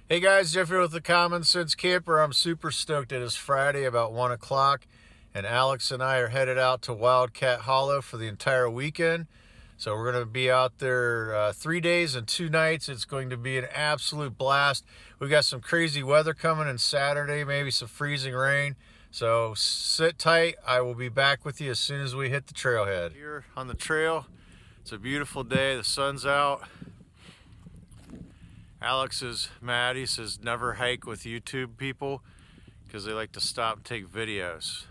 Hey guys, Jeff here with the Common Sense Camper. I'm super stoked. It is Friday about 1 o'clock and Alex and I are headed out to Wildcat Hollow for the entire weekend. So we're going to be out there 3 days and 2 nights. It's going to be an absolute blast. We got some crazy weather coming in Saturday, maybe some freezing rain. So sit tight. I will be back with you as soon as we hit the trailhead. Here on the trail, it's a beautiful day. The sun's out. Alex is mad. He says never hike with YouTube people because they like to stop and take videos.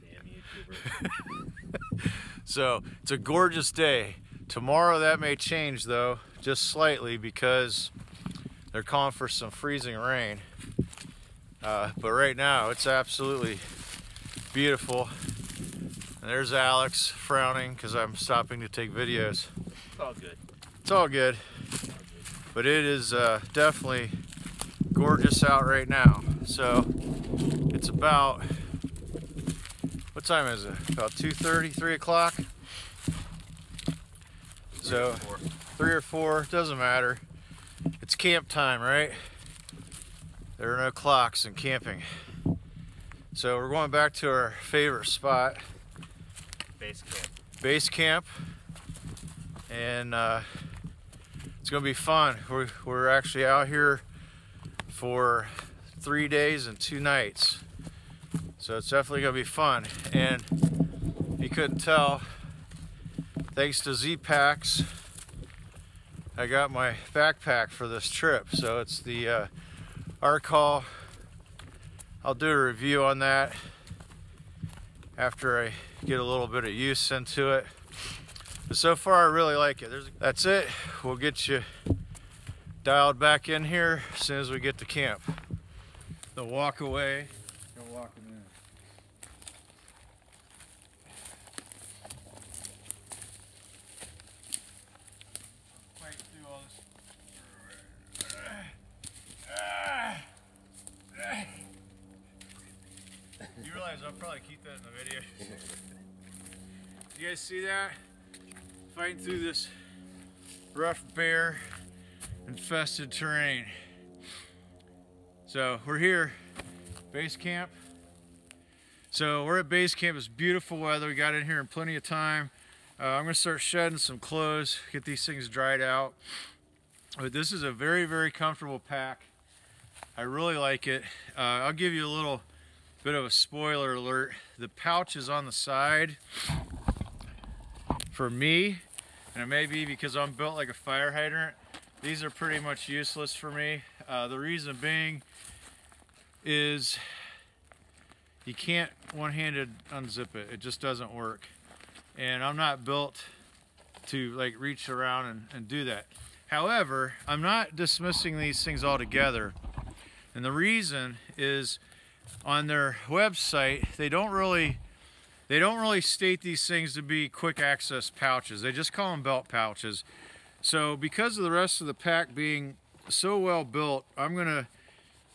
Damn YouTubers. So it's a gorgeous day. Tomorrow that may change though, just slightly, because they're calling for some freezing rain. But right now it's absolutely beautiful. And there's Alex frowning because I'm stopping to take videos. It's all good. It's all good. But it is definitely gorgeous out right now. So it's about, what time is it? About 2:30, 3 o'clock? So 3 or 4, doesn't matter. It's camp time, right? There are no clocks in camping. So we're going back to our favorite spot. Base camp. Base camp. And it's gonna be fun. We're actually out here for 3 days and 2 nights. So it's definitely gonna be fun. And if you couldn't tell, thanks to Z-Packs, I got my backpack for this trip. So it's the Arcall. I'll do a review on that after I get a little bit of use into it. But so far I really like it. That's it. We'll get you dialed back in here as soon as we get to camp. The walk away. Go walk them in. Fight through all this. You realize I'll probably keep that in the video. You guys see that? Fighting through this rough bear infested terrain. So we're here, base camp. So we're at base camp. It's beautiful weather. We got in here in plenty of time. I'm gonna start shedding some clothes, get these things dried out. But this is a very, very comfortable pack. I really like it. I'll give you a little bit of a spoiler alert. The pouch is on the side for me, and it may be because I'm built like a fire hydrant. These are pretty much useless for me. The reason being is you can't one-handed unzip it. It just doesn't work. And I'm not built to like reach around and do that. However, I'm not dismissing these things altogether. And the reason is on their website, they don't really state these things to be quick access pouches. They just call them belt pouches. So because of the rest of the pack being so well built, I'm gonna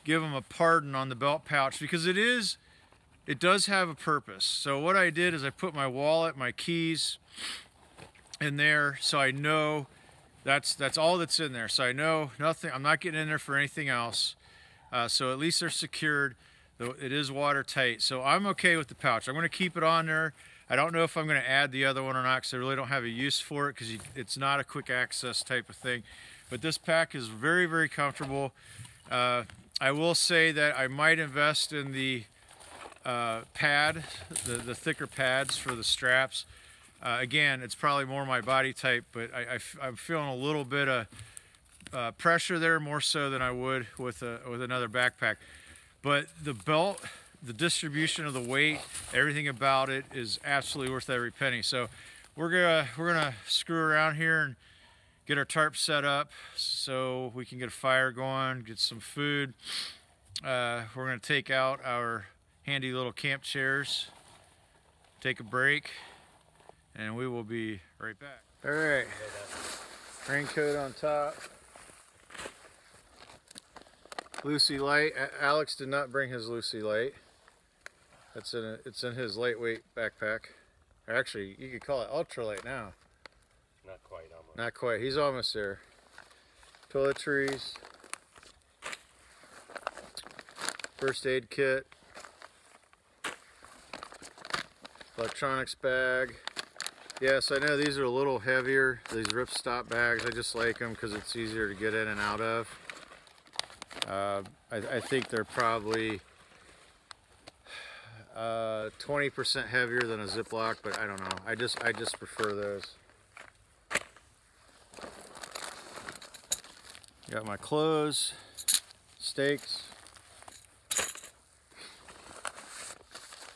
give them a pardon on the belt pouch because it does have a purpose. So what I did is I put my wallet, my keys in there, so I know that's all that's in there. So I know nothing, I'm not getting in there for anything else. So at least they're secured. Though it is watertight, so I'm okay with the pouch. I'm going to keep it on there. I don't know if I'm going to add the other one or not because I really don't have a use for it because it's not a quick access type of thing. But this pack is very, very comfortable. I will say that I might invest in the pad, the thicker pads for the straps. Again, it's probably more my body type, but I'm feeling a little bit of pressure there, more so than I would with another backpack. But the belt, the distribution of the weight, everything about it is absolutely worth every penny. So we're gonna screw around here and get our tarp set up so we can get a fire going, get some food. We're gonna take out our handy little camp chairs, take a break, and we will be right back. All right, raincoat on top. Lucy light. Alex did not bring his Lucy light. It's in his lightweight backpack. Or actually, you could call it ultralight now. Not quite, almost. Not quite. He's almost there. Toiletries. first aid kit, electronics bag. Yes, I know these are a little heavier, these ripstop bags. I just like them because it's easier to get in and out of. I think they're probably 20% heavier than a Ziploc, but I don't know. I just prefer those. Got my clothes, stakes,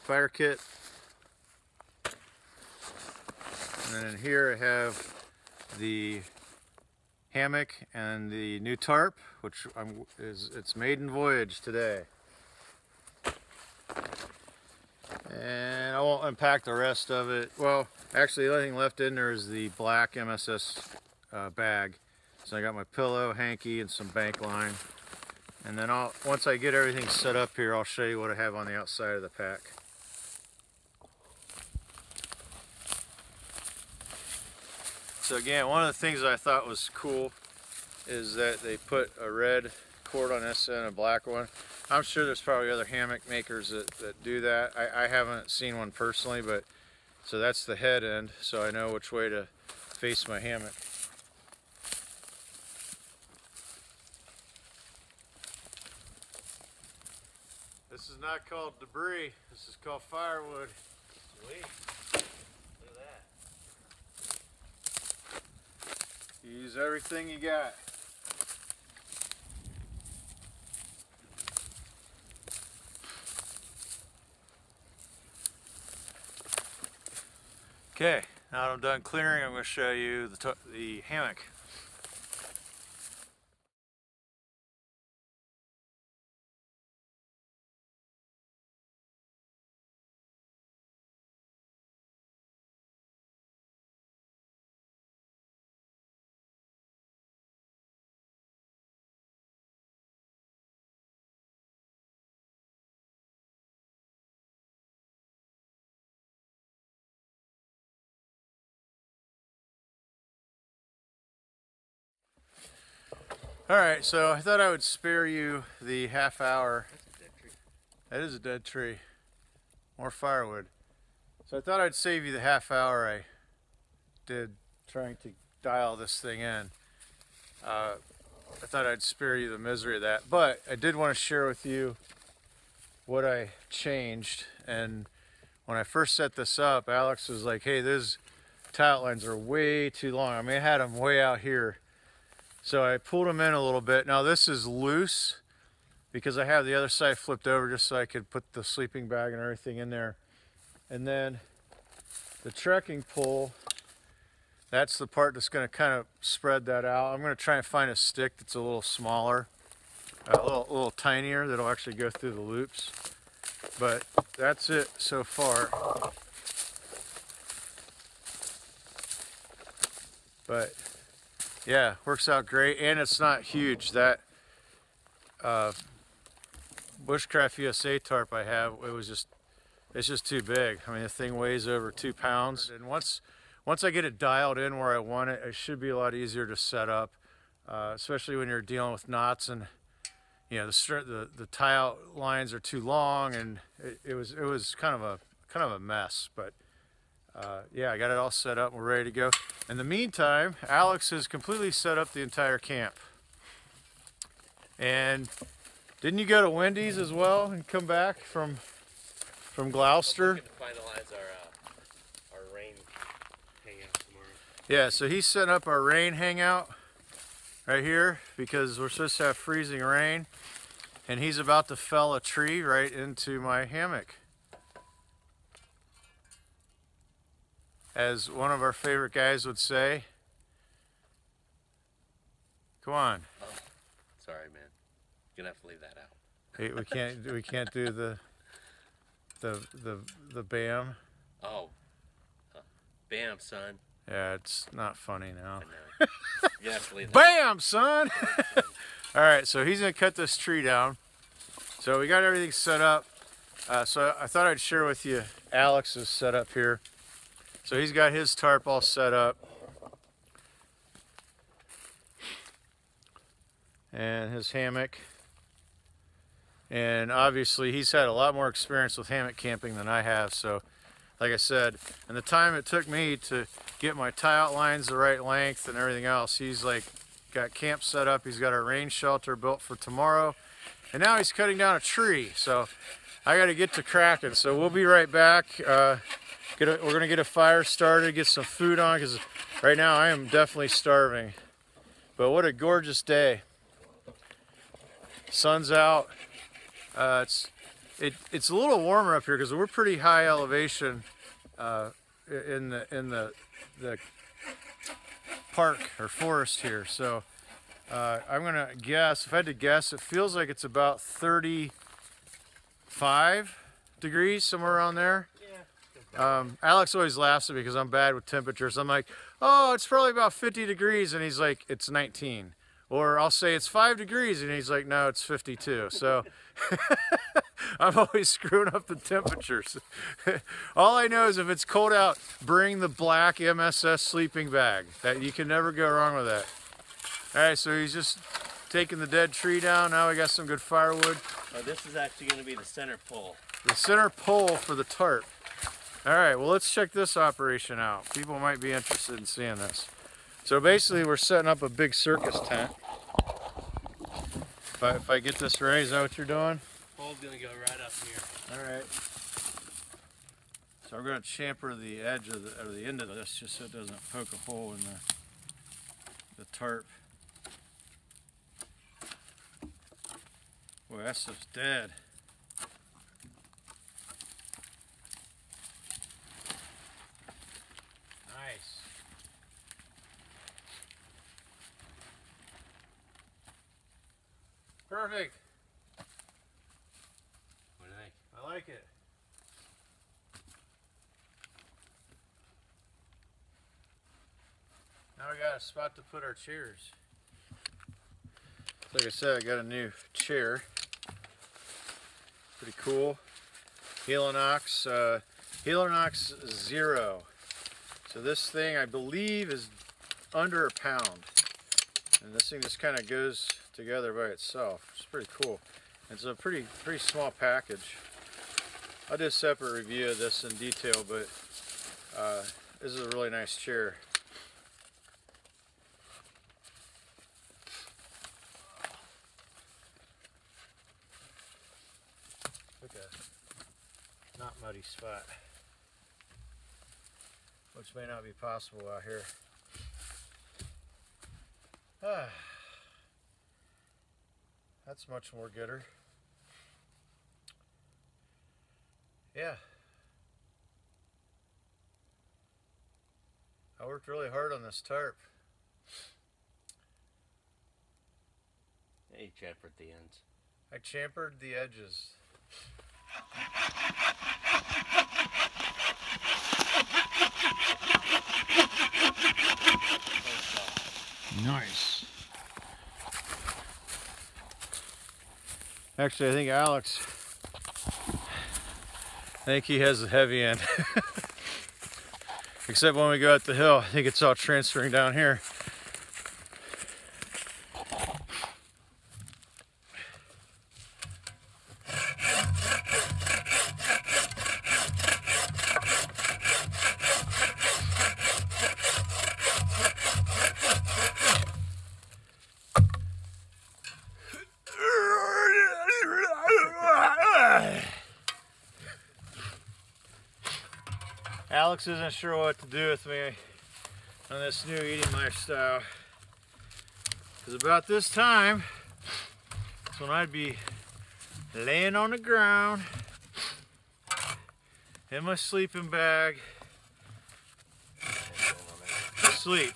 fire kit, and then in here I have the hammock and the new tarp, which it's maiden voyage today. And I won't unpack the rest of it. Well, actually the only thing left in there is the black MSS bag. So I got my pillow, hanky, and some bank line. And then once I get everything set up here, I'll show you what I have on the outside of the pack. So again, one of the things that I thought was cool is that they put a red cord on this and a black one. I'm sure there's probably other hammock makers that do that. I haven't seen one personally, but so that's the head end, so I know which way to face my hammock. This is not called debris, this is called firewood. Sweet. Look at that. Use everything you got. Okay, now that I'm done clearing, I'm going to show you the hammock. Alright, so I thought I would spare you the half hour. That's a dead tree. That is a dead tree. More firewood. So I thought I'd save you the half hour I did trying to dial this thing in. I thought I'd spare you the misery of that. But I did want to share with you what I changed. And when I first set this up, Alex was like, hey, those tie outlines are way too long. I mean, I had them way out here. So I pulled them in a little bit. Now this is loose because I have the other side flipped over just so I could put the sleeping bag and everything in there. And then the trekking pole, that's the part that's going to kind of spread that out. I'm going to try and find a stick that's a little smaller, a little tinier, that'll actually go through the loops. But that's it so far. But yeah, works out great, and it's not huge. That Bushcraft USA tarp I have, it's just too big. I mean, the thing weighs over 2 pounds. And once I get it dialed in where I want it, it should be a lot easier to set up, especially when you're dealing with knots and you know the tie out lines are too long, and it was kind of a mess. But yeah, I got it all set up and we're ready to go. In the meantime, Alex has completely set up the entire camp. And didn't you go to Wendy's as well and come back from Gloucester? I'm looking to finalize our rain hangout tomorrow. Yeah, so he's setting up our rain hangout right here because we're supposed to have freezing rain. And he's about to fell a tree right into my hammock. As one of our favorite guys would say, come on. Oh, sorry, man. You're gonna have to leave that out. Hey, we can't do the bam. Oh, bam, son. Yeah, it's not funny now. I know. You have to leave that. Bam, son. All right, so he's gonna cut this tree down. So we got everything set up. So I thought I'd share with you Alex's setup here. So he's got his tarp all set up. And his hammock. And obviously he's had a lot more experience with hammock camping than I have. So like I said, and the time it took me to get my tie out lines the right length and everything else, he's like got camp set up. He's got a rain shelter built for tomorrow. And now he's cutting down a tree. So I got to get to cracking. So we'll be right back. We're going to get a fire started, get some food on, because right now I am definitely starving. But what a gorgeous day. Sun's out. It's a little warmer up here because we're pretty high elevation in the park or forest here. So I'm gonna guess, if I had to guess, it feels like it's about 35 degrees, somewhere around there. Alex always laughs at me because I'm bad with temperatures. I'm like, oh, it's probably about 50 degrees, and he's like, it's 19. Or I'll say it's 5 degrees, and he's like, no, it's 52. So I'm always screwing up the temperatures. All I know is if it's cold out, bring the black MSS sleeping bag. That you can never go wrong with that. All right, so he's just taking the dead tree down. Now we got some good firewood. Oh, this is actually going to be the center pole. The center pole for the tarp. All right, well, let's check this operation out. People might be interested in seeing this. So basically, we're setting up a big circus tent. If I get this right, is that what you're doing? Pole's going to go right up here. All right. So we're going to chamfer the edge of the end of this just so it doesn't poke a hole in the tarp. Boy, that stuff's dead. Nice. Perfect. What do you think? I like it. Now we got a spot to put our chairs. Like I said, I got a new chair. Pretty cool. Helinox, Helinox 0. So this thing, I believe, is under a pound. And this thing just kind of goes together by itself. It's pretty cool. It's a pretty small package. I'll do a separate review of this in detail, but this is a really nice chair. Look at a not muddy spot, which may not be possible out here. That's much more gooder. Yeah. I worked really hard on this tarp. Yeah, you chamfered the ends. I chamfered the edges. Nice. Actually, I think Alex, he has the heavy end. Except when we go up the hill, I think it's all transferring down here. Alex isn't sure what to do with me on this new eating lifestyle. Because about this time, that's when I'd be laying on the ground in my sleeping bag to sleep.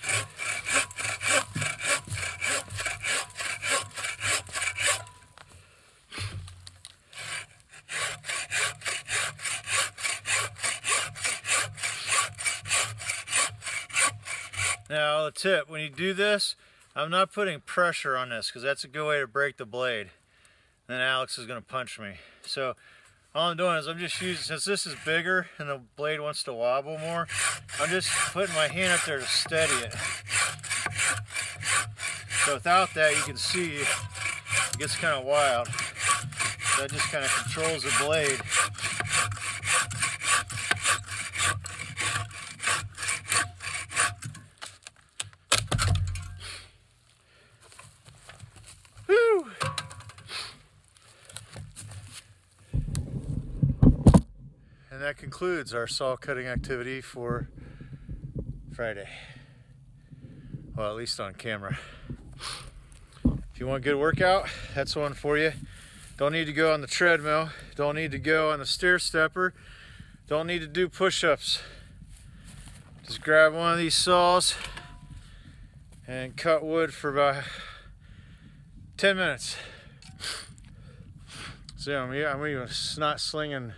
Now, the tip, when you do this, I'm not putting pressure on this because that's a good way to break the blade. Then Alex is going to punch me. So all I'm doing is I'm just using, since this is bigger and the blade wants to wobble more, I'm just putting my hand up there to steady it. So without that, you can see it gets kind of wild. that just kind of controls the blade. Woo! And that concludes our saw cutting activity for Friday. Well, at least on camera. If you want a good workout, that's one for you. Don't need to go on the treadmill. Don't need to go on the stair stepper. Don't need to do push-ups. Just grab one of these saws and cut wood for about 10 minutes. So I'm even snot slinging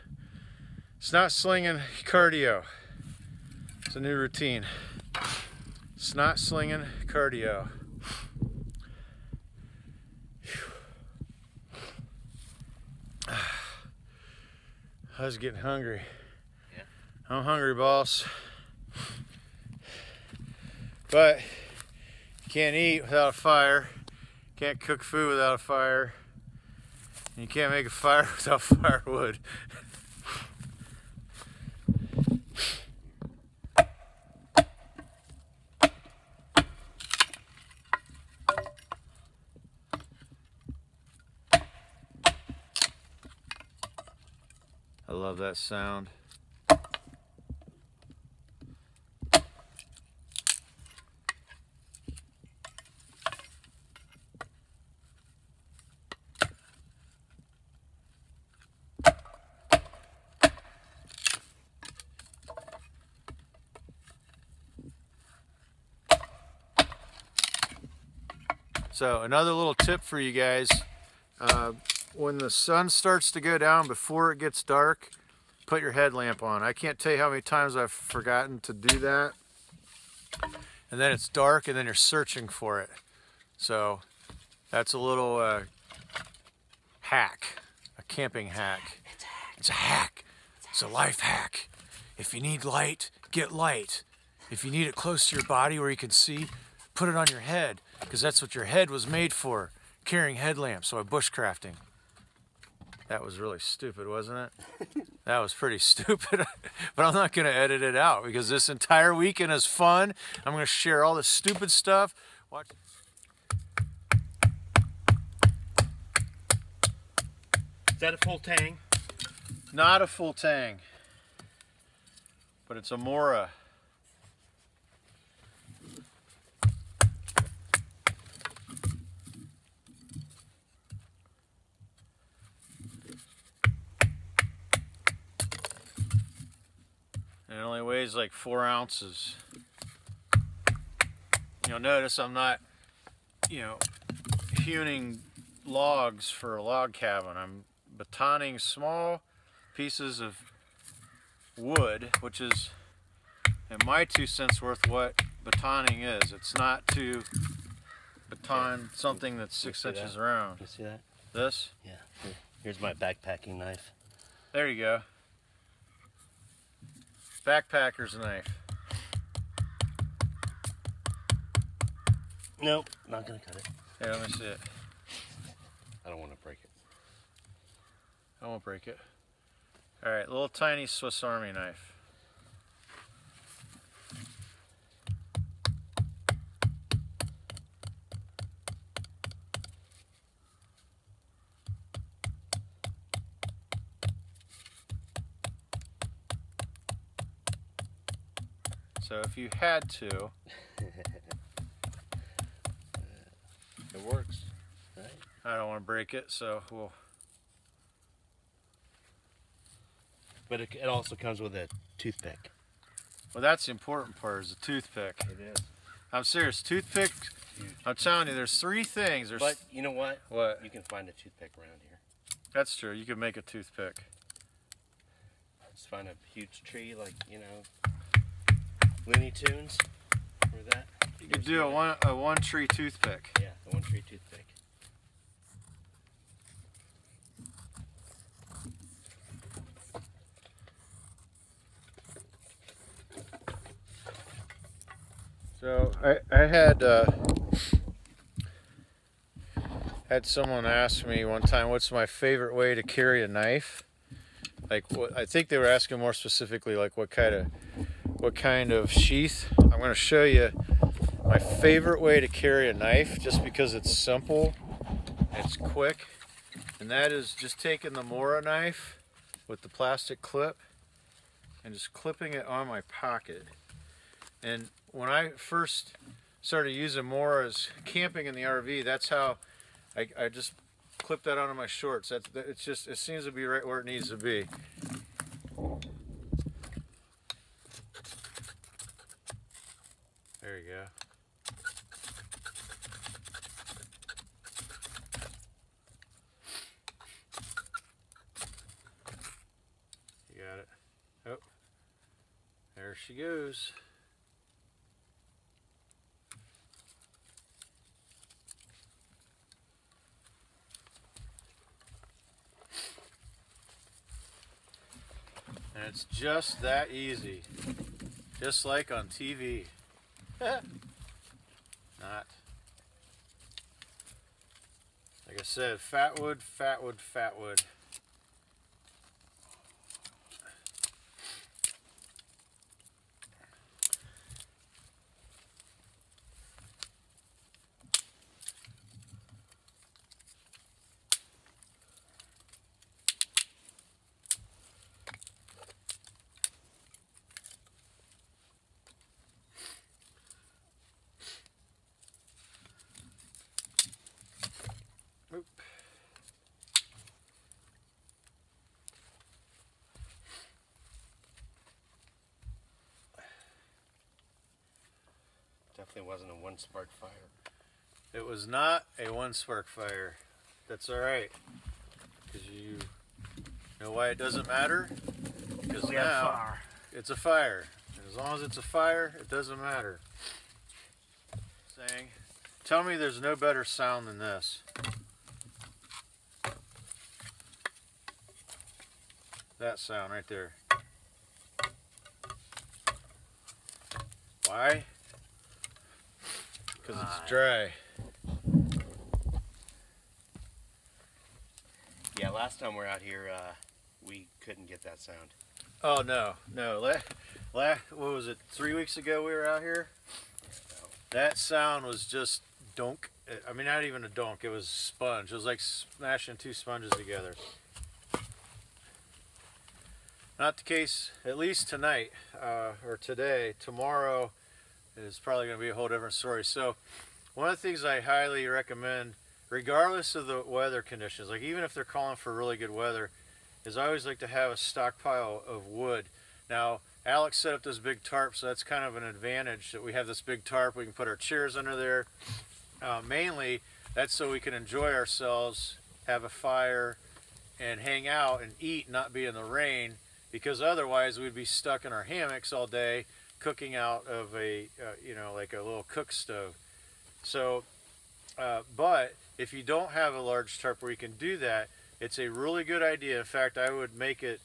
cardio. It's a new routine. Snot slinging cardio. I was getting hungry. Yeah. I'm hungry, boss. But you can't eat without a fire. Can't cook food without a fire. And you can't make a fire without firewood. I love that sound. So another little tip for you guys, when the sun starts to go down before it gets dark, put your headlamp on. I can't tell you how many times I've forgotten to do that. And then it's dark and then you're searching for it. So that's a little hack, a camping hack. It's a hack. It's a life hack. If you need light, get light. If you need it close to your body where you can see, put it on your head, because that's what your head was made for, carrying headlamps. So bushcrafting. That was really stupid, wasn't it? That was pretty stupid, but I'm not going to edit it out because this entire weekend is fun. I'm going to share all this stupid stuff. Watch. Is that a full tang? Not a full tang, but it's a Mora. It only weighs like 4 ounces. You'll notice I'm not, hewing logs for a log cabin. I'm batoning small pieces of wood, which is, in my 2 cents worth, what batoning is. It's not to baton something that's 6 inches around. You see that? This? Yeah. Here's my backpacking knife. There you go. Backpacker's knife. Nope, not gonna cut it. Here, let me see it. I don't want to break it. I won't break it. Alright, little tiny Swiss Army knife. So if you had to, it works, right? I don't want to break it, so we'll. But it also comes with a toothpick. Well, that's the important part, is the toothpick. It is. I'm serious, toothpick. Huge. I'm telling you, there's 3 things. But you know what? What? You can find a toothpick around here. That's true. You can make a toothpick. Just find a huge tree, like, Looney Tunes, or that. You could do a one tree toothpick. Yeah, the one tree toothpick. had someone ask me one time, what's my favorite way to carry a knife? Like, what, I think they were asking more specifically, like what kind of sheath. I'm going to show you my favorite way to carry a knife, just because it's simple, it's quick, and that is just taking the Mora knife with the plastic clip and just clipping it on my pocket. And when I first started using Moras camping in the RV, that's how I just clip that onto my shorts. It seems to be right where it needs to be. There you go. You got it. Oh, there she goes. And it's just that easy, just like on TV. Not. Like I said, Fatwood, Fatwood, Fatwood. Oop. Definitely wasn't a one spark fire. It was not a one spark fire. That's all right, because you know why it doesn't matter? Because now it's a fire. And as long as it's a fire, it doesn't matter. Saying, tell me there's no better sound than this. That sound right there. Why? Because it's dry. Yeah, last time we were out here, we couldn't get that sound. Oh no. What was it? 3 weeks ago we were out here. That sound was just donk. I mean, not even a donk. It was sponge. It was like smashing two sponges together. Not the case, at least tonight or today. Tomorrow is probably going to be a whole different story. So one of the things I highly recommend, regardless of the weather conditions, like even if they're calling for really good weather, is I always like to have a stockpile of wood. Now, Alex set up this big tarp, so that's kind of an advantage that we have this big tarp. We can put our chairs under there. Mainly, that's so we can enjoy ourselves, have a fire, and hang out and eat, not be in the rain, because otherwise we'd be stuck in our hammocks all day cooking out of a, like a little cook stove. So, but if you don't have a large tarp where you can do that, it's a really good idea. In fact, I would make it,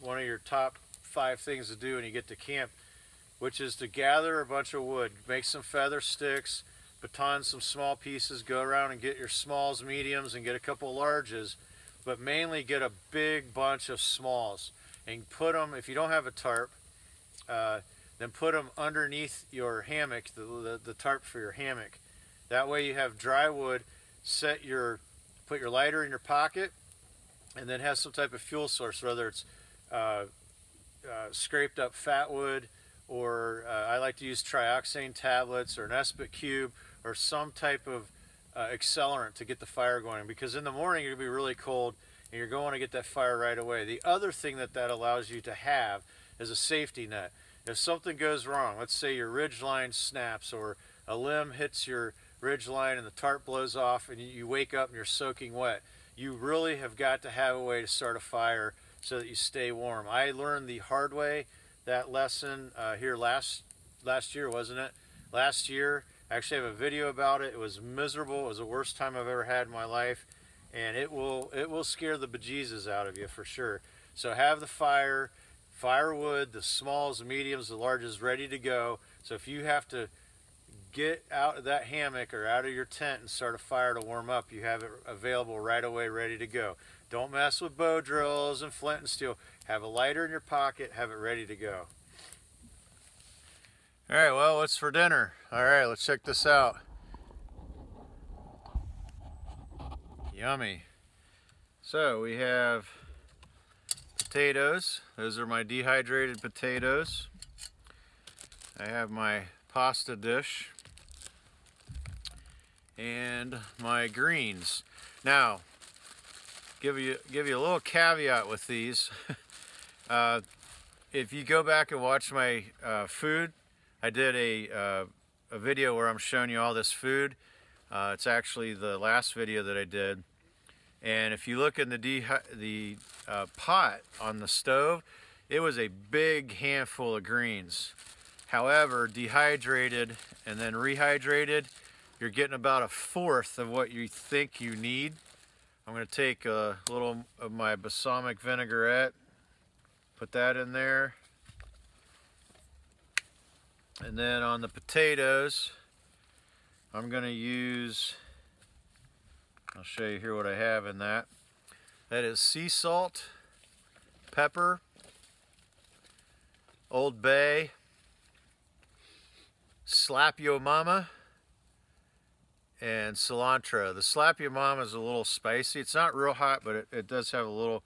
one of your top 5 things to do when you get to camp, which is to gather a bunch of wood, make some feather sticks, baton some small pieces, go around and get your smalls, mediums, and get a couple larges, but mainly get a big bunch of smalls and put them, if you don't have a tarp, then put them underneath your hammock, the tarp for your hammock. That way you have dry wood, put your lighter in your pocket, and then have some type of fuel source, whether it's scraped up fat wood, or I like to use trioxane tablets or an Espit cube or some type of accelerant to get the fire going, because in the morning you're going to be really cold and you're going to get that fire right away. The other thing that allows you to have is a safety net. If something goes wrong, let's say your ridge line snaps or a limb hits your ridge line and the tarp blows off and you wake up and you're soaking wet, you really have got to have a way to start a fire so that you stay warm. I learned the hard way that lesson here last year, wasn't it? Last year, I actually have a video about it. It was miserable. It was the worst time I've ever had in my life, and it will scare the bejesus out of you for sure. So have the firewood, the smalls, the mediums, the larges ready to go. So if you have to get out of that hammock or out of your tent and start a fire to warm up, you have it available right away, ready to go. Don't mess with bow drills and flint and steel. Have a lighter in your pocket, have it ready to go. All right, well, what's for dinner? All right, let's check this out. Yummy. So we have potatoes. Those are my dehydrated potatoes. I have my pasta dish and my greens. Now, give you a little caveat with these. If you go back and watch my food, I did a video where I'm showing you all this food. It's actually the last video that I did. And if you look in the pot on the stove, it was a big handful of greens. However, dehydrated and then rehydrated, you're getting about 1/4 of what you think you need. I'm going to take a little of my balsamic vinaigrette, put that in there. And then on the potatoes, I'm going to use, I'll show you here what I have in that. That is sea salt, pepper, Old Bay, Slap Yo Mama, and cilantro. The Slap Yo Mama is a little spicy. It's not real hot, but it does have a little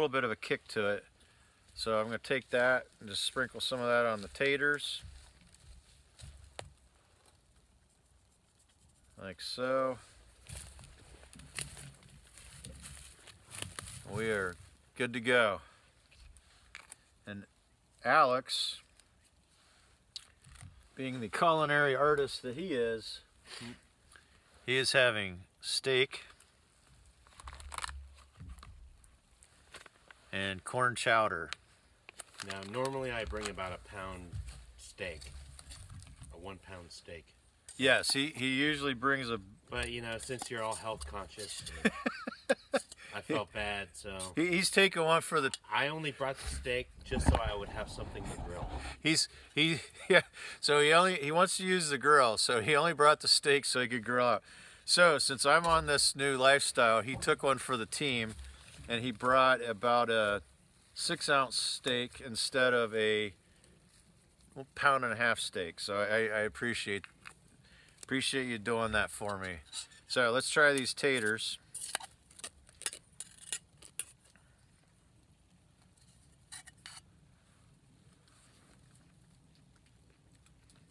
bit of a kick to it. So I'm going to take that and just sprinkle some of that on the taters. Like so. We are good to go. And Alex, being the culinary artist that he is having steak and corn chowder. Now, normally I bring about a pound steak, a 1 pound steak. Yes, he usually brings a... But, you know, since you're all health conscious, I felt bad, so... He's taking one for the... I only brought the steak just so I would have something to grill. So he wants to use the grill, so he only brought the steak so he could grill out. So, since I'm on this new lifestyle, he took one for the team, and he brought about a 6-ounce steak instead of a 1.5 pound steak. So I appreciate you doing that for me. So let's try these taters.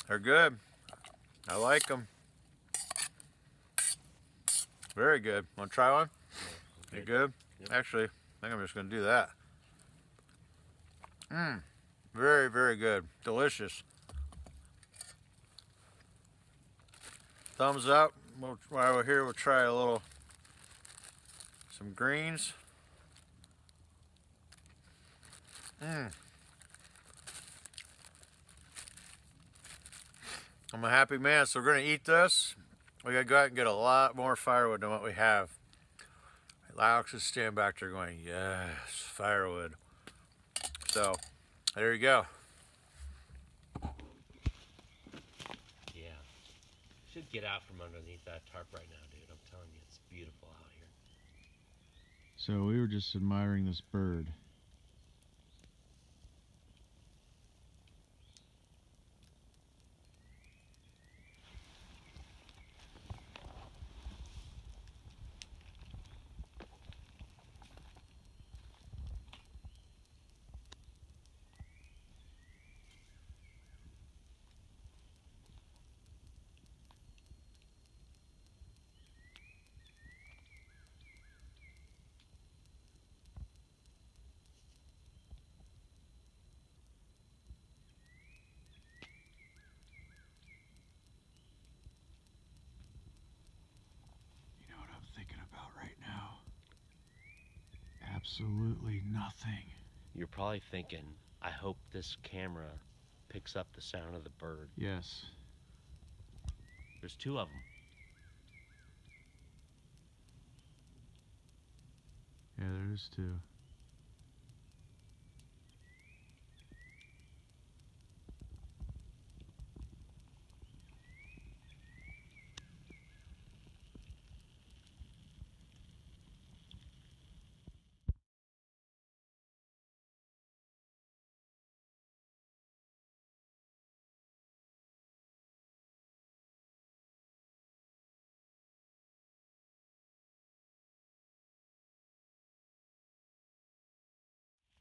They're good. I like them. Very good. Want to try one? Okay. You good? Yep. Actually, I think I'm just going to do that. Very, very good. Delicious. Thumbs up. While we're here, we'll try some greens. I'm a happy man, so we're going to eat this. We got to go out and get a lot more firewood than what we have. Alex is standing back there going, yes, firewood. So, there you go. Yeah. Should get out from underneath that tarp right now, dude. I'm telling you, it's beautiful out here. So we were just admiring this bird. Absolutely nothing. You're probably thinking, I hope this camera picks up the sound of the bird. Yes. There's 2 of them. Yeah, there is 2.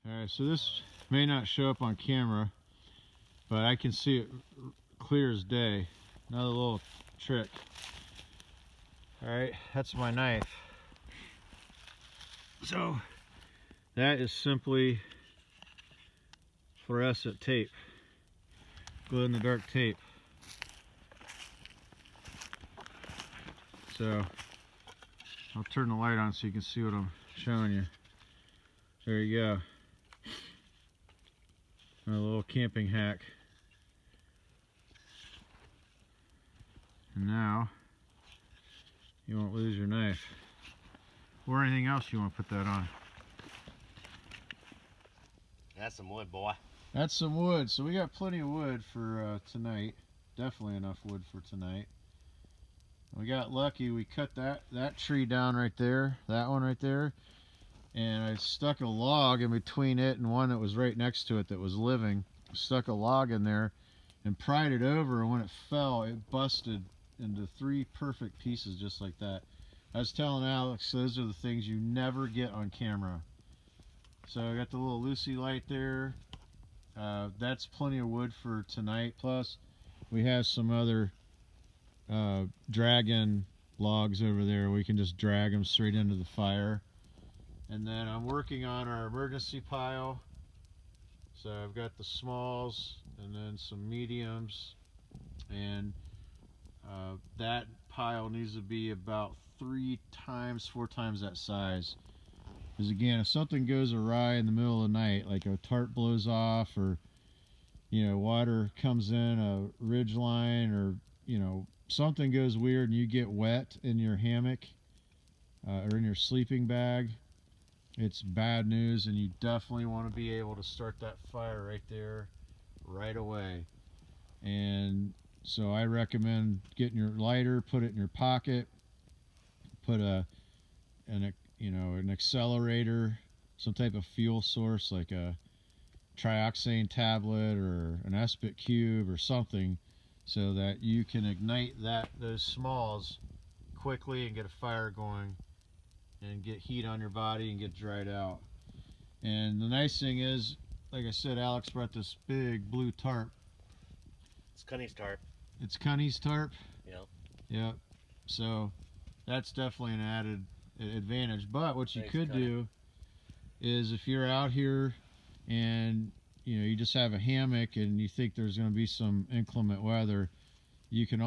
Alright, so this may not show up on camera, but I can see it clear as day. Another little trick. Alright, that's my knife. So that is simply fluorescent tape, glow in the dark tape. So I'll turn the light on so you can see what I'm showing you. There you go. A little camping hack. And now you won't lose your knife or anything else you want to put that on. That's some wood, boy. That's some wood. So we got plenty of wood for tonight. Definitely enough wood for tonight. We got lucky. We cut that tree down right there, that one right there, and I stuck a log in between it and one that was right next to it that was living. Stuck a log in there and pried it over, and when it fell, it busted into 3 perfect pieces just like that. I was telling Alex, those are the things you never get on camera. So I got the little Lucy light there. That's plenty of wood for tonight. Plus, we have some other dragon logs over there. We can just drag them straight into the fire. And then I'm working on our emergency pile. So I've got the smalls and then some mediums, and that pile needs to be about 3 times, 4 times that size. Because again, if something goes awry in the middle of the night, like a tarp blows off, or water comes in a ridge line, or something goes weird and you get wet in your hammock or in your sleeping bag, it's bad news, and you definitely want to be able to start that fire right there right away. And so I recommend getting your lighter, put it in your pocket, put an accelerator, some type of fuel source like a trioxane tablet or an Espit cube or something, so that you can ignite those smalls quickly and get a fire going and get heat on your body and get dried out. And the nice thing is, like I said, Alex brought this big blue tarp. It's Cunny's tarp. It's Cunny's tarp? Yep. Yep. So that's definitely an added advantage. But what you could do is, if you're out here and you just have a hammock and you think there's going to be some inclement weather, you could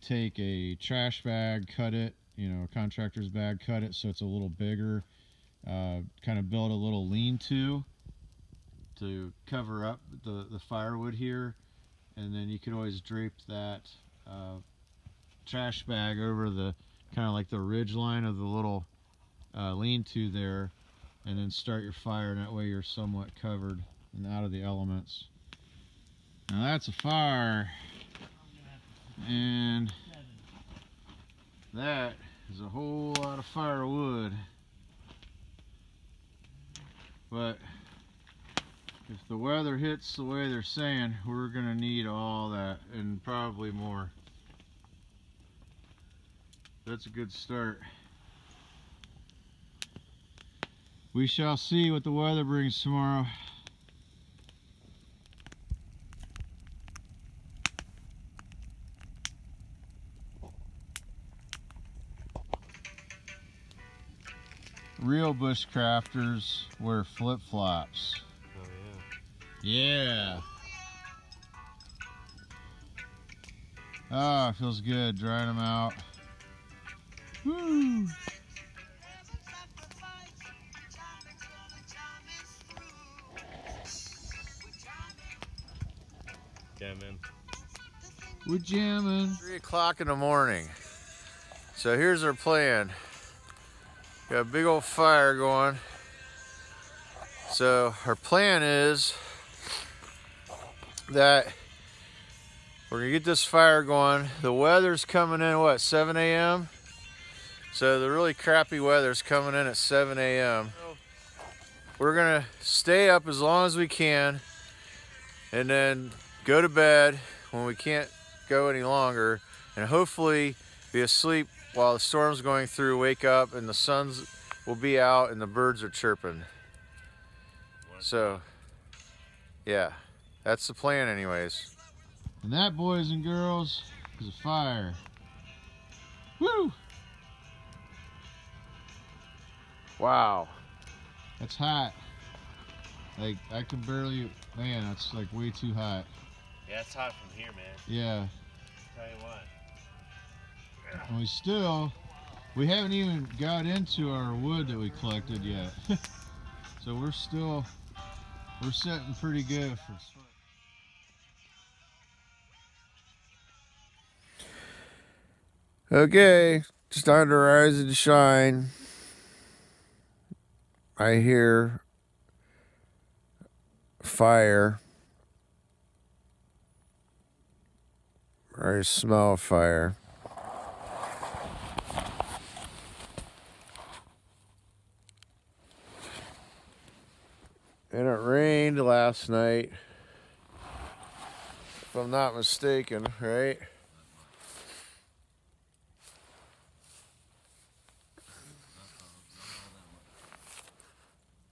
take a trash bag, cut it, a contractor's bag, cut it so it's a little bigger, kind of build a little lean-to to cover up the firewood here, and then you could always drape that trash bag over the kind of like the ridge line of the little lean-to there, and then start your fire, and that way you're somewhat covered and out of the elements. Now that's a fire, and that is a whole lot of firewood. But if the weather hits the way they're saying, we're gonna need all that and probably more. That's a good start. We shall see what the weather brings tomorrow. Real bushcrafters wear flip-flops. Oh yeah. Yeah. Ah, it feels good drying them out. Woo! Jamming. We're jamming. 3 o'clock in the morning. So here's our plan. Got a big old fire going. So our plan is that we're gonna get this fire going. The weather's coming in, what, 7 a.m.? So the really crappy weather's coming in at 7 a.m. We're gonna stay up as long as we can and then go to bed when we can't go any longer, and hopefully be asleep while the storm's going through, wake up and the suns will be out and the birds are chirping. So, yeah, that's the plan anyways. And that, boys and girls, is a fire. Woo! Wow. That's hot. Like, I can barely, man, that's like way too hot. Yeah, it's hot from here, man. Yeah. Tell you what. And we haven't even got into our wood that we collected yet. So we're sitting pretty good for. Okay, it's time to rise and shine. I hear fire. I smell fire. And it rained last night, if I'm not mistaken, right?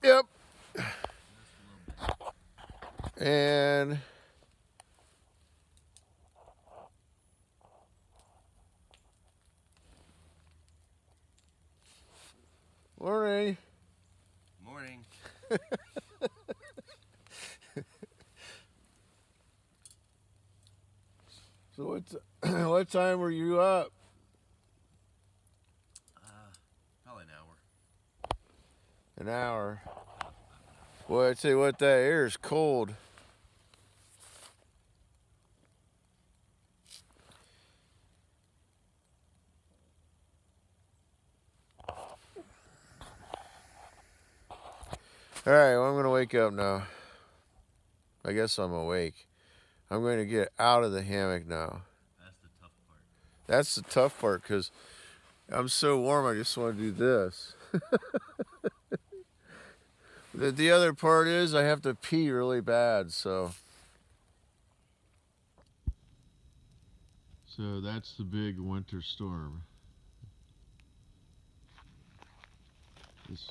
Yep. And morning. Morning. So what time were you up? Probably an hour. An hour. Boy, I tell you what, that air is cold. All right, well, I'm going to wake up now. I guess I'm awake. I'm going to get out of the hammock now. That's the tough part. That's the tough part because I'm so warm, I just want to do this. The other part is I have to pee really bad, so. So that's the big winter storm. This,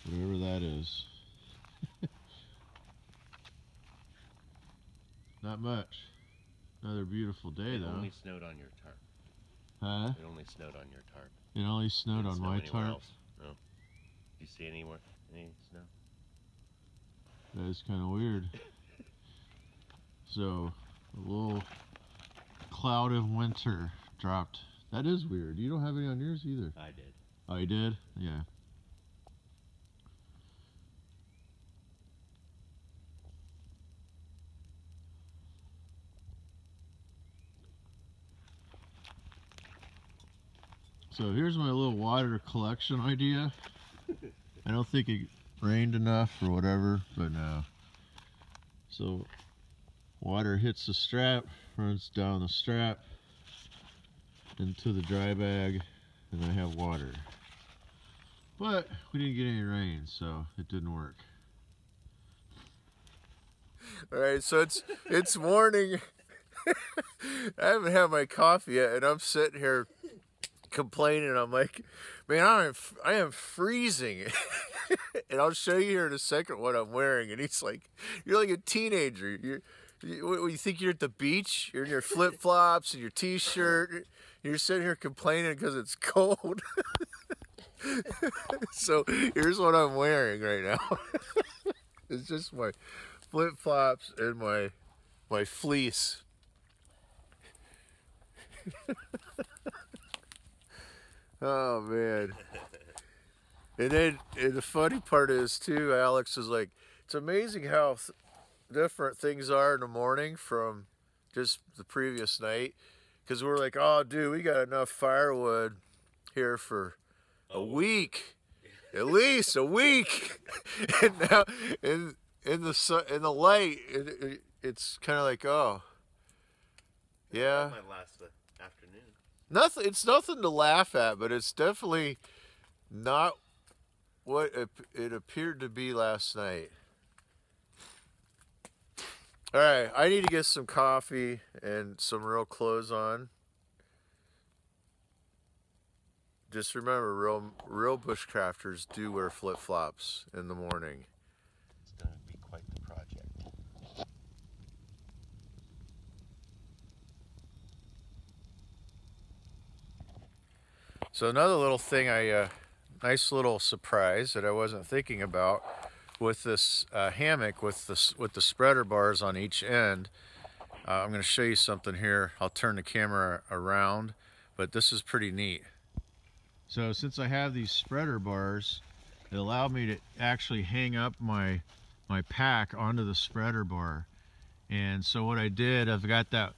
whatever that is. Not much. Another beautiful day, It though. only snowed on your tarp. Huh? It only snowed on your tarp. It only snowed Didn't on snow my anywhere tarp. else. No. Do you see any snow? That is kind of weird. So, a little cloud of winter dropped. That is weird. You don't have any on yours either. I did. Oh, you did? Yeah. So here's my little water collection idea. I don't think it rained enough or whatever, but no. So water hits the strap, runs down the strap into the dry bag, and I have water. But we didn't get any rain, so it didn't work. All right, so it's morning. I haven't had my coffee yet, and I'm sitting here complaining. I'm like, man, I am freezing. And I'll show you here in a second what I'm wearing. And he's like, you're like a teenager. You think you're at the beach? You're in your flip-flops and your t-shirt. You're sitting here complaining because it's cold. So here's what I'm wearing right now. It's just my flip-flops and my fleece. Oh man. And the funny part is too, Alex is like, it's amazing how different things are in the morning from just the previous night. Because we're like, oh dude, we got enough firewood here for a week. At least a week. And now in the light, it's kind of like, oh yeah. That might last the afternoon. It's nothing to laugh at, but it's definitely not what it appeared to be last night. All right, I need to get some coffee and some real clothes on. just remember, real bushcrafters do wear flip-flops in the morning. It's going to be quite the project. So another little thing, nice little surprise that I wasn't thinking about with this hammock with the spreader bars on each end. I'm going to show you something here. I'll turn the camera around, but this is pretty neat. So since I have these spreader bars, it allowed me to actually hang up my pack onto the spreader bar. And so what I did, I've got that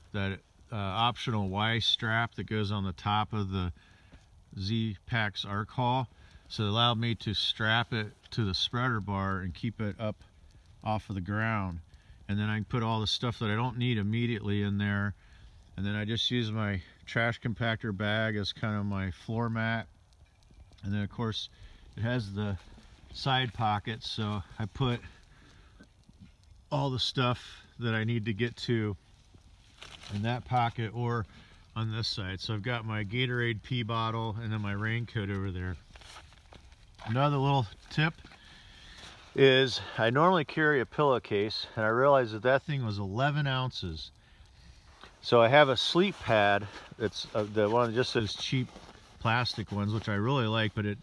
optional Y strap that goes on the top of the Z-Pack's arc haul. So it allowed me to strap it to the spreader bar and keep it up off of the ground. And then I can put all the stuff that I don't need immediately in there. And then I just use my trash compactor bag as kind of my floor mat. And then of course it has the side pockets, so I put all the stuff that I need to get to in that pocket or on this side. So I've got my Gatorade pee bottle and then my raincoat over there. Another little tip is I normally carry a pillowcase, and I realized that thing was 11 ounces. So I have a sleep pad. It's the one, just those cheap plastic ones, which I really like, but it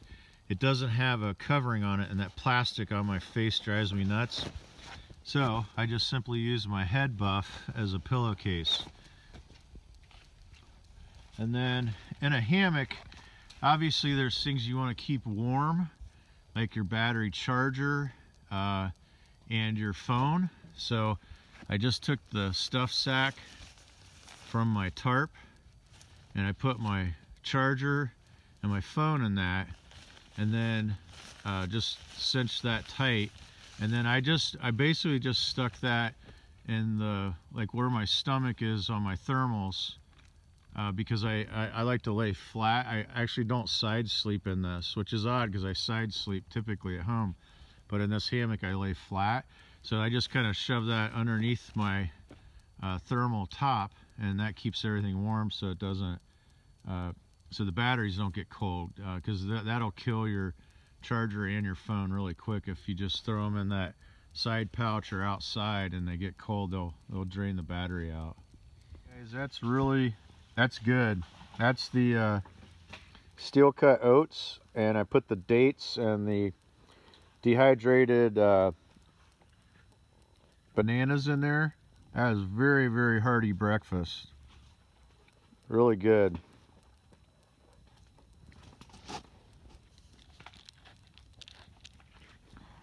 doesn't have a covering on it, and that plastic on my face drives me nuts. So I just simply use my head buff as a pillowcase. And then in a hammock, obviously there's things you want to keep warm, like your battery charger and your phone. So I just took the stuff sack from my tarp and I put my charger and my phone in that, and then just cinched that tight. And then I basically just stuck that in the, like where my stomach is on my thermals, because I like to lay flat. I actually don't side sleep in this, which is odd because I side sleep typically at home, but in this hammock I lay flat. So I just kind of shove that underneath my thermal top, and that keeps everything warm, so it doesn't so the batteries don't get cold, because that'll kill your charger and your phone really quick if you just throw them in that side pouch or outside and they get cold. They'll drain the battery out. Guys, that's good. That's the steel cut oats, and I put the dates and the dehydrated bananas in there. That is very, very hearty breakfast. Really good.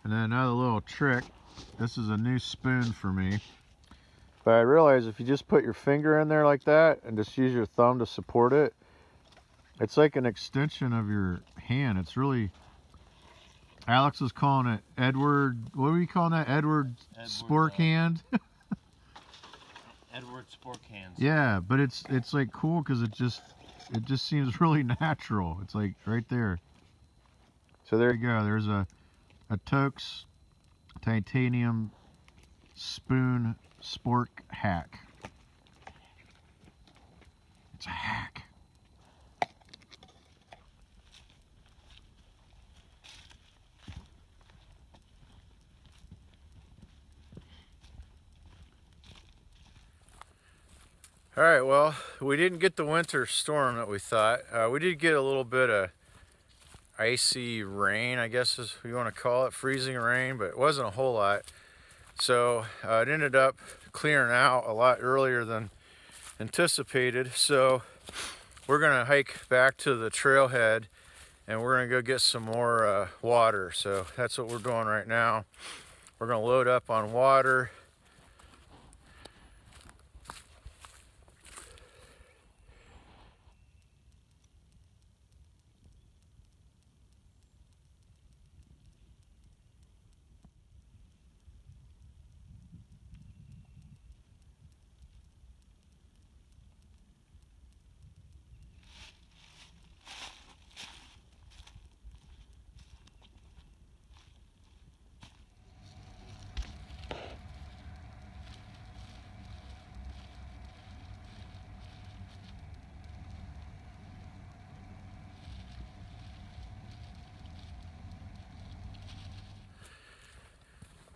And then another little trick, this is a new spoon for me. But I realize if you just put your finger in there like that and just use your thumb to support it, it's like an extension of your hand. It's really, Alex was calling it Edward, what were you calling that? Edward spork hand? Edward spork hands. Yeah, but it's like cool because it just seems really natural. It's like right there. So there you go. There's a Toaks titanium spoon spork hack. It's a hack. All right, well, we didn't get the winter storm that we thought. We did get a little bit of icy rain, I guess is what you want to call it, freezing rain, but it wasn't a whole lot. So it ended up clearing out a lot earlier than anticipated. So we're gonna hike back to the trailhead and we're gonna go get some more water. So that's what we're doing right now. We're gonna load up on water.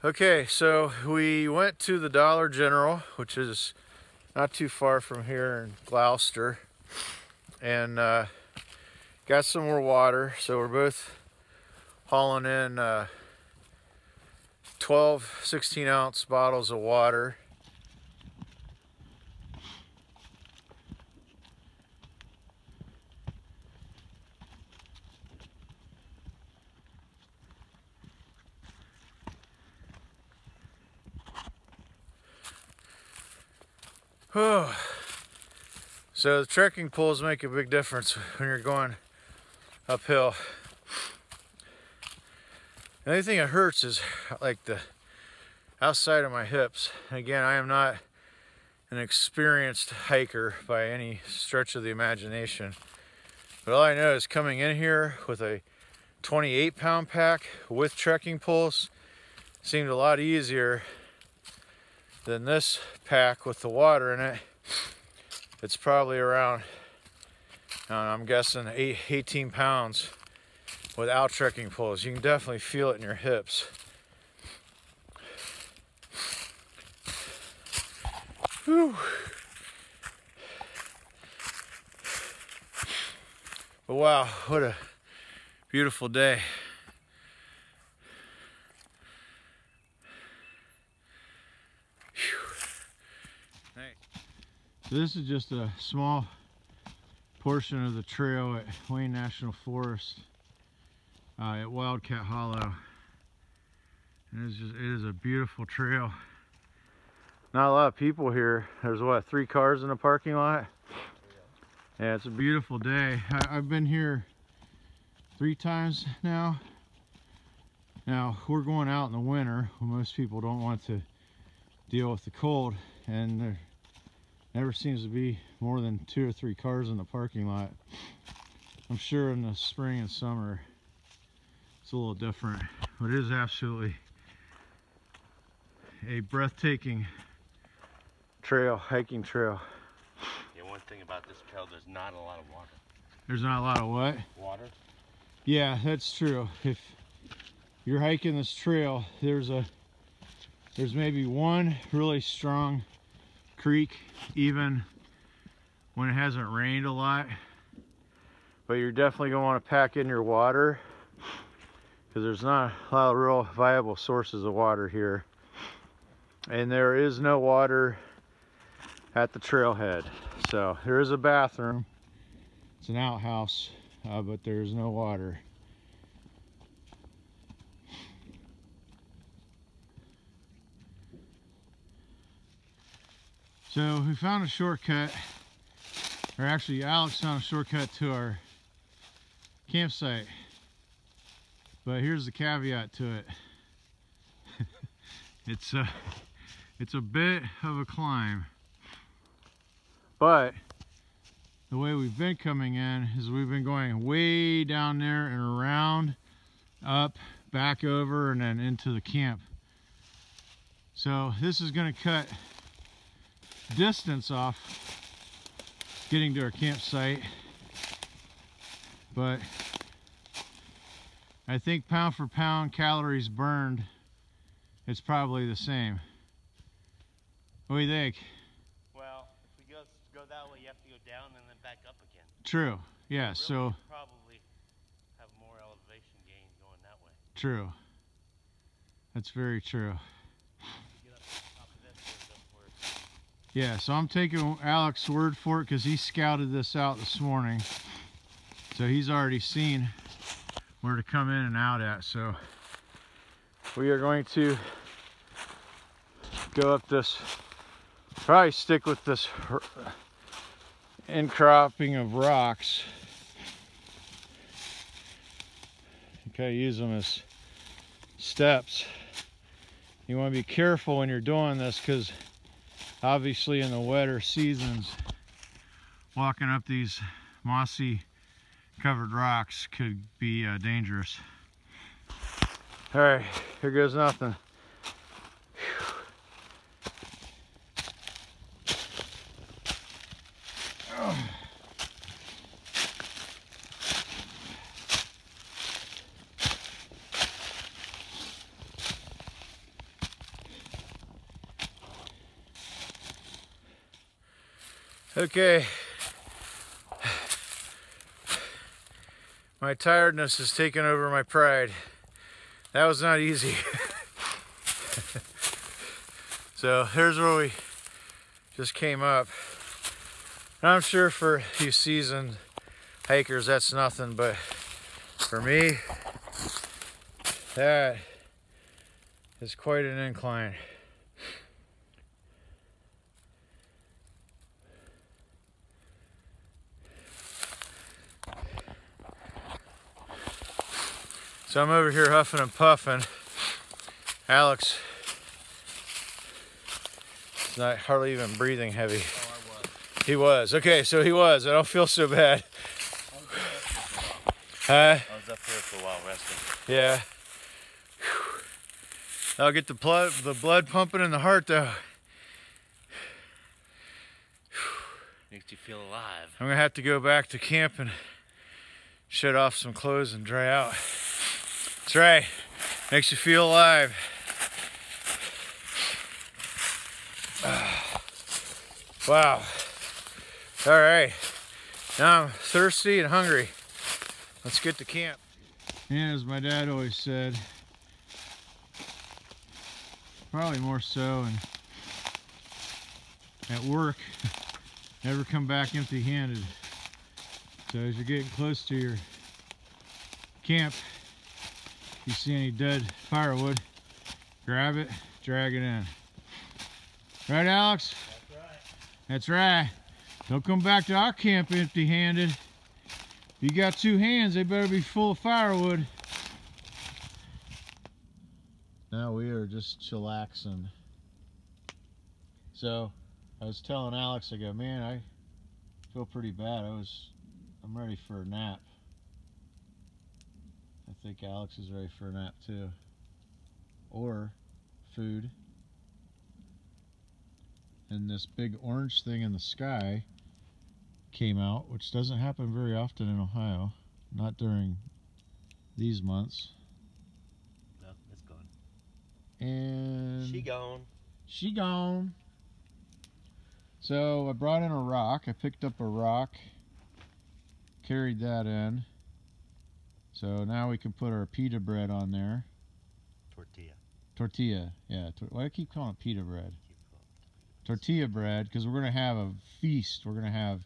Okay, so we went to the Dollar General, which is not too far from here in Gloucester, and got some more water. So we're both hauling in 12 16-ounce bottles of water. So the trekking poles make a big difference when you're going uphill. The only thing that hurts is like the outside of my hips. Again, I am not an experienced hiker by any stretch of the imagination, but all I know is coming in here with a 28-pound pack with trekking poles seemed a lot easier than this pack with the water in it. It's probably around, I'm guessing 18 pounds without trekking poles. You can definitely feel it in your hips. Whew. But wow, what a beautiful day. So this is just a small portion of the trail at Wayne National Forest at Wildcat Hollow. And it is a beautiful trail. Not a lot of people here. There's what, 3 cars in the parking lot? Yeah, it's a beautiful day. I've been here 3 times now. Now, we're going out in the winter when most people don't want to deal with the cold, and there never seems to be more than 2 or 3 cars in the parking lot. I'm sure in the spring and summer it's a little different, but it is absolutely a breathtaking trail, hiking trail. Yeah, one thing about this trail, there's not a lot of water. There's not a lot of what? Water? Yeah, that's true. If you're hiking this trail, there's maybe one really strong creek, even when it hasn't rained a lot, but you're definitely going to want to pack in your water because there's not a lot of real viable sources of water here, and there is no water at the trailhead. So there is a bathroom, it's an outhouse, but there's no water. So we found a shortcut, or actually Alex found a shortcut to our campsite, but here's the caveat to it. It's a bit of a climb, but the way we've been coming in is we've been going way down there and around, up, back over, and then into the camp. So this is going to cut distance off getting to our campsite, but I think pound for pound calories burned, it's probably the same. What do you think? Well, if we go that way, you have to go down and then back up again. True, yeah, really, so probably have more elevation gain going that way. true, that's very true. Yeah, so I'm taking Alex's word for it because he scouted this out this morning. So he's already seen where to come in and out at. So we are going to go up this, probably stick with this incropping of rocks. Okay, use them as steps. You want to be careful when you're doing this because obviously in the wetter seasons, walking up these mossy covered rocks could be dangerous. All right, here goes nothing. Okay. My tiredness has taken over my pride. That was not easy. So here's where we just came up. And I'm sure for you seasoned hikers that's nothing, but for me, that is quite an incline. So I'm over here huffing and puffing. Alex is not hardly even breathing heavy. Oh, I was. He was. Okay, so he was. I don't feel so bad. Huh? I was up there for a while resting. Yeah. Whew. I'll get the blood pumping in the heart though. Makes you feel alive. I'm gonna have to go back to camp and shed off some clothes and dry out. That's right. Makes you feel alive. Wow. All right. Now I'm thirsty and hungry. Let's get to camp. And as my dad always said, probably more so and at work, never come back empty-handed. So as you're getting close to your camp, if you see any dead firewood, grab it, drag it in. Right, Alex? That's right. That's right. Don't come back to our camp empty-handed. You got two hands, they better be full of firewood. Now we are just chillaxing. So I was telling Alex, I go, man, I feel pretty bad. I'm ready for a nap. I think Alex is ready for a nap too. Or food. And this big orange thing in the sky came out, which doesn't happen very often in Ohio. Not during these months. No, it's gone. And She gone. she gone. So I brought in a rock. I picked up a rock, carried that in. So now we can put our pita bread on there. Tortilla. Tortilla, yeah. Why do I keep calling it pita bread? Tortilla bread, because we're gonna have a feast. We're gonna have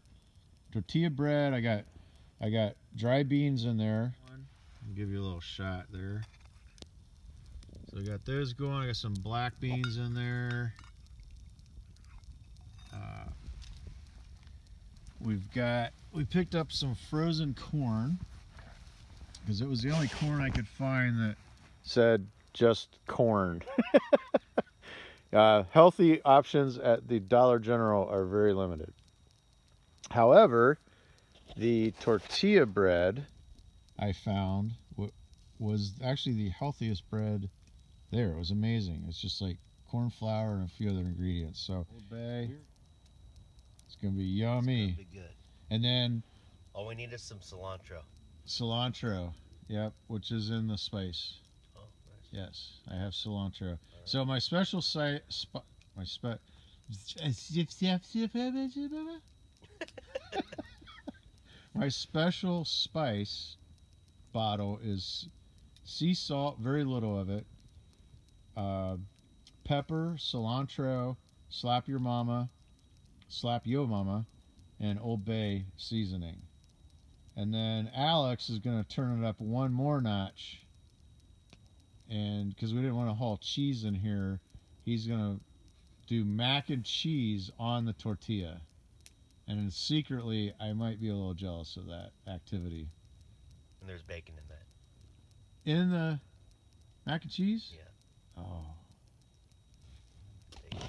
tortilla bread. I got dry beans in there. I'll give you a little shot there. So I got those going. I got some black beans in there. We picked up some frozen corn because it was the only corn I could find that said just corn. Healthy options at the Dollar General are very limited. However, the tortilla bread I found was actually the healthiest bread there. It was amazing. It's just like corn flour and a few other ingredients. So Old Bay, it's gonna be yummy. It's gonna be good. And then all we need is some cilantro. Cilantro, yep, which is in the spice. Oh, nice. Yes, I have cilantro. Right. So my special my special spice bottle is sea salt, very little of it, pepper, cilantro, slap your mama, slap yo mama, and Old Bay seasoning. And then Alex is going to turn it up one more notch, and because we didn't want to haul cheese in here, he's going to do mac and cheese on the tortilla. And then secretly, I might be a little jealous of that activity. And there's bacon in that. In the mac and cheese? Yeah. Oh. Bacon.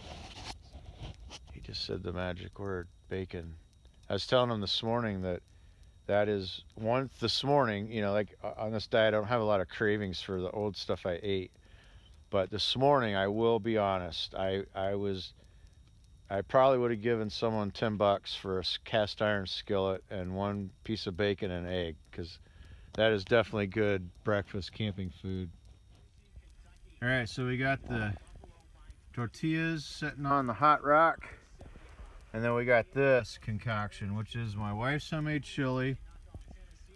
He just said the magic word, bacon. I was telling him this morning that is this morning, you know, like on this diet, I don't have a lot of cravings for the old stuff I ate. But this morning, I will be honest, I probably would have given someone $10 for a cast iron skillet and one piece of bacon and egg, because that is definitely good breakfast camping food. All right, so we got the tortillas sitting on the hot rock. And then we got this concoction, which is my wife's homemade chili,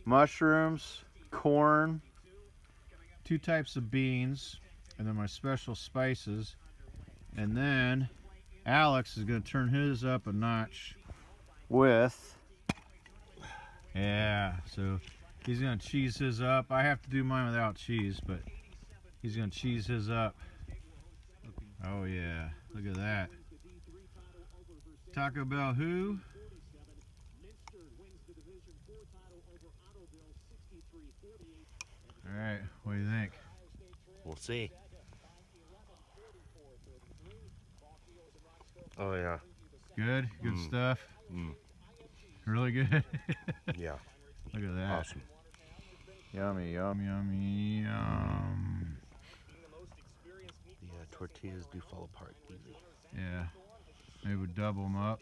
mushrooms, corn, 2 types of beans, and then my special spices. And then Alex is going to turn his up a notch with, yeah, so he's going to cheese his up. I have to do mine without cheese, but he's going to cheese his up. Oh yeah, look at that. Taco Bell who? Alright, what do you think? We'll see. Oh yeah. Good? Good stuff? Mm. Really good? Yeah. Look at that. Awesome. Yummy, yum, yummy, yum. The tortillas do fall apart easy. Yeah. Maybe we double them up.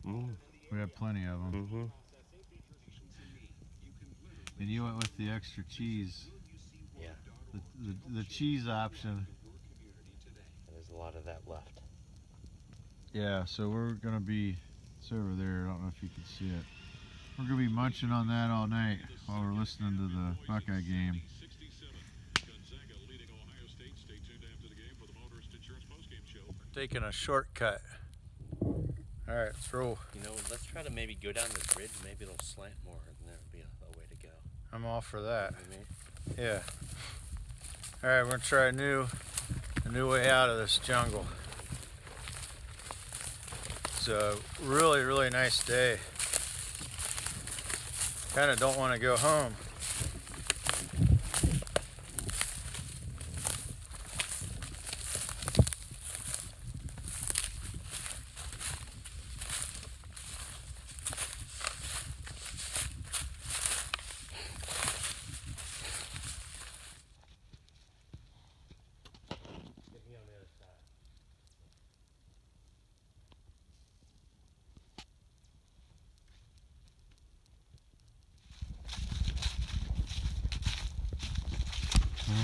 Mm. We have plenty of them. Mm-hmm. And you went with the extra cheese. Yeah. The cheese option. There's a lot of that left. Yeah, so we're going to be, it's over there, I don't know if you can see it. We're going to be munching on that all night while we're listening to the Buckeye game. We're taking a shortcut. Alright, let's roll. You know, let's try to maybe go down this ridge. Maybe it'll slant more, and there'll be a way to go. I'm all for that. You know what I mean? Yeah. Alright, we're going to try a new way out of this jungle. It's a really, really nice day. Kind of don't want to go home.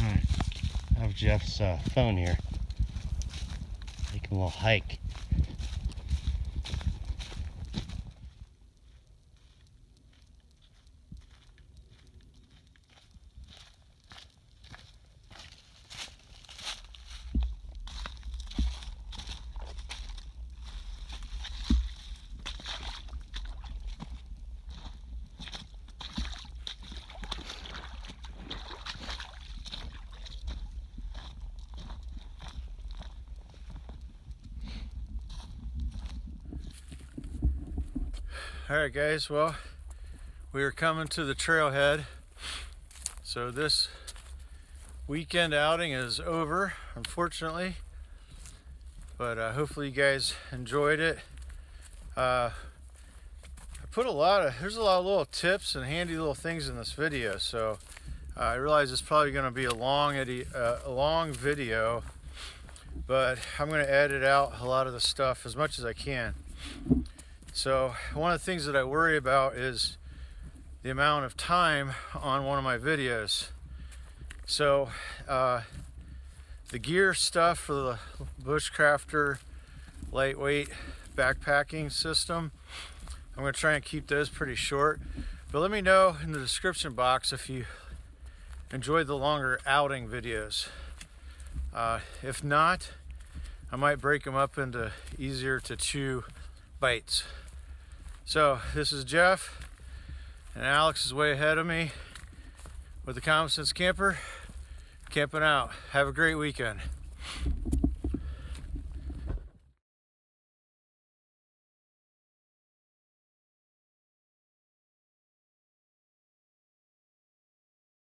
Alright, I have Jeff's phone here. Taking a little hike. Alright guys, well, we are coming to the trailhead. So this weekend outing is over, unfortunately. But hopefully you guys enjoyed it. I put there's a lot of little tips and handy little things in this video. So I realize it's probably going to be a long video. But I'm going to edit out a lot of the stuff as much as I can. So one of the things that I worry about is the amount of time on one of my videos. So the gear stuff for the Bushcrafter lightweight backpacking system, I'm going to try and keep those pretty short. But let me know in the description box if you enjoyed the longer outing videos. If not, I might break them up into easier to chew bites. So this is Jeff, and Alex is way ahead of me with the Common Sense Camper, camping out. Have a great weekend.